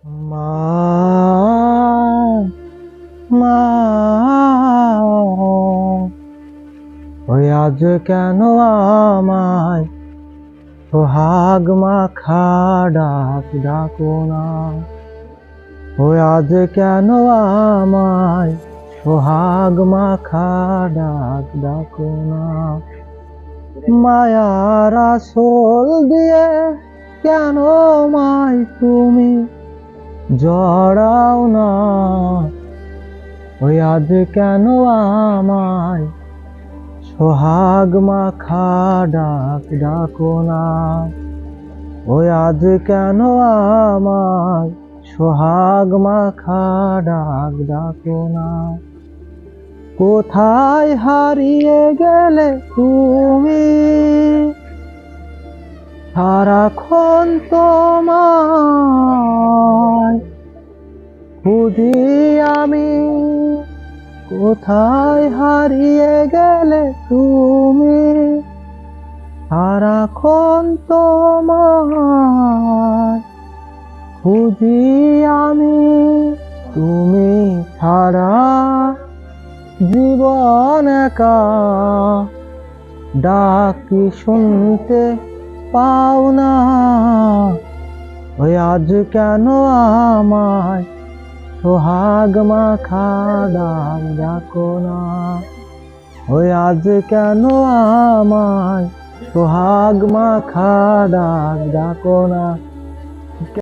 মা মা ওই আজ কেন আমায় সোহাগ মাখা ডাক ডাকো না। ওই আজ কেন আমায় সোহাগ মাখা ডাক ডাকো না। মায়ার আসল দিয়ে কেন মায় তুমি জড়াও না। ওই আজ কেন আমায় সোহাগ মাখা ডাক ডাকো না। ওই আজ কেন আমায় সোহাগ মাখা ডাক ডাকো না। কোথায় হারিয়ে গেলে তুমি, সারাক্ষণ তোমায় খুঁজি আমি। কোথায় হারিয়ে গেলে তুমি, সারাক্ষণ তোমায় খুঁজি আমি। তুমি ছাড়া জীবন একা, ডাকি শুনতে পাও না। ওই আজ কেন আমায় সোহাগ মাখা ডাক ডাকো না। ওই আজ কেন আমায় সোহাগ মাখা ডাক ডাকো না।